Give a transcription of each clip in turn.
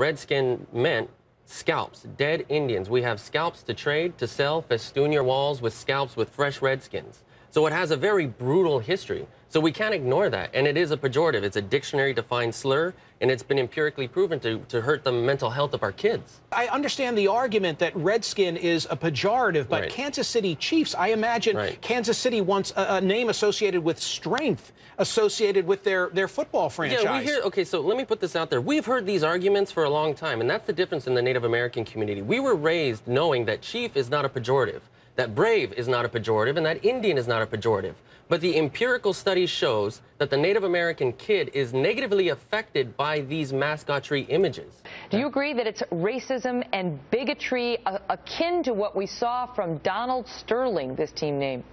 redskin meant scalps, dead Indians. We have scalps to trade, to sell, festoon your walls with scalps with fresh redskins. So it has a very brutal history. So we can't ignore that. And it is a pejorative. It's a dictionary-defined slur, and it's been empirically proven to hurt the mental health of our kids. I understand the argument that redskin is a pejorative, but Right. Kansas City Chiefs, I imagine Right. Kansas City wants a name associated with strength, associated with their football franchise. Yeah, we hear, okay, so let me put this out there. We've heard these arguments for a long time, and that's the difference in the Native American community. We were raised knowing that chief is not a pejorative, that brave is not a pejorative, and that Indian is not a pejorative. But the empirical study shows that the Native American kid is negatively affected by these mascotry images. Do you agree that it's racism and bigotry akin to what we saw from Donald Sterling, this team name?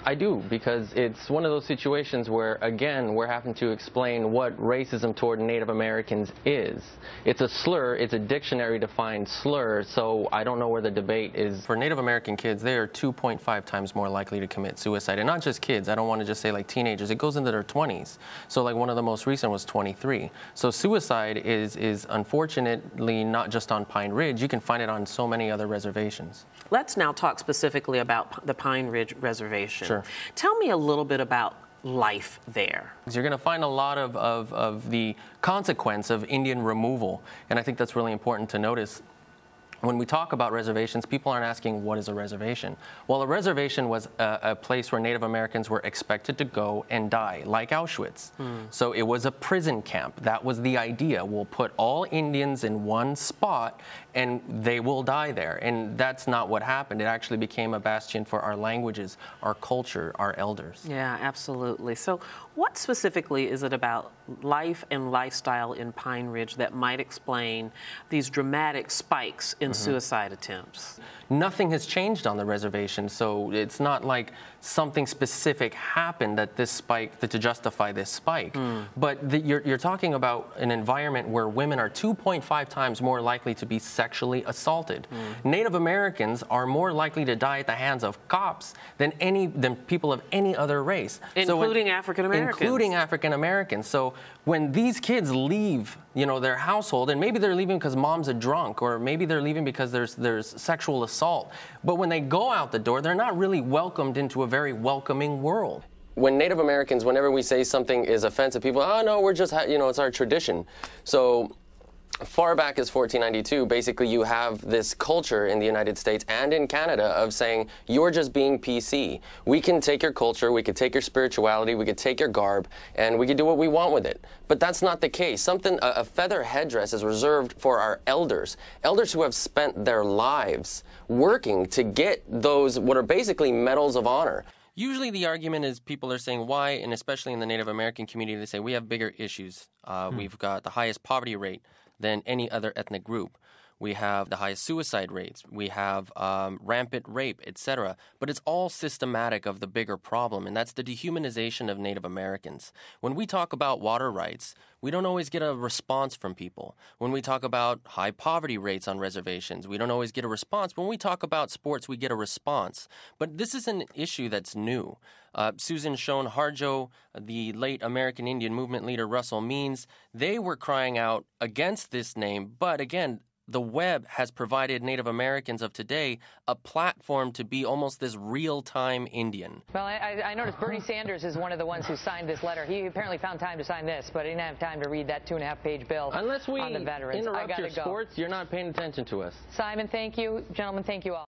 I do, because it's one of those situations where, again, we're having to explain what racism toward Native Americans is. It's a slur, it's a dictionary-defined slur, so I don't know where the debate is. For Native American kids, they are 2.5 times more likely to commit suicide. And not just kids, I don't want to just say like teenagers, it goes into their 20s. So like one of the most recent was 23. So suicide is unfortunately not just on Pine Ridge, you can find it on so many other reservations. Let's now talk specifically about the Pine Ridge Reservation. Sure. Tell me a little bit about life there. You're going to find a lot of the consequence of Indian removal, and I think that's really important to notice. When we talk about reservations, people aren't asking, what is a reservation? Well, a reservation was a place where Native Americans were expected to go and die, like Auschwitz. So it was a prison camp. That was the idea. We'll put all Indians in one spot, and they will die there. And that's not what happened. It actually became a bastion for our languages, our culture, our elders. Yeah, absolutely. So what specifically is it about life and lifestyle in Pine Ridge that might explain these dramatic spikes in suicide attempts? Nothing has changed on the reservation, so it's not like something specific happened that this spike, to justify this spike. But you're talking about an environment where women are 2.5 times more likely to be sexually assaulted. Native Americans are more likely to die at the hands of cops than people of any other race. Including African Americans. Including African Americans. So when these kids leave, their household, and maybe they're leaving because mom's a drunk, or maybe they're leaving because there's sexual assault, but when they go out the door, they're not really welcomed into a very welcoming world. When Native Americans, whenever we say something is offensive, people, oh no, we're just, it's our tradition. So far back as 1492, basically you have this culture in the United States and in Canada of saying, you're just being PC. We can take your culture, we could take your spirituality, we could take your garb, and we could do what we want with it. But that's not the case. A feather headdress is reserved for our elders who have spent their lives working to get those, what are basically medals of honor. Usually the argument is people are saying why, and especially in the Native American community, they say we have bigger issues. We've got the highest poverty rate than any other ethnic group. We have the highest suicide rates. We have rampant rape, etc. But it's all systematic of the bigger problem, and that's the dehumanization of Native Americans. When we talk about water rights, we don't always get a response from people. When we talk about high poverty rates on reservations, we don't always get a response. When we talk about sports, we get a response. But this is an issue that's new. Susan Schoen Harjo, the late American Indian movement leader Russell Means, they were crying out against this name. But again, the web has provided Native Americans of today a platform to be almost this real-time Indian. Well, I noticed Bernie Sanders is one of the ones who signed this letter. He apparently found time to sign this, but he didn't have time to read that 2.5-page bill on the veterans. Unless we interrupt your sports, you're not paying attention to us. Simon, thank you. Gentlemen, thank you all.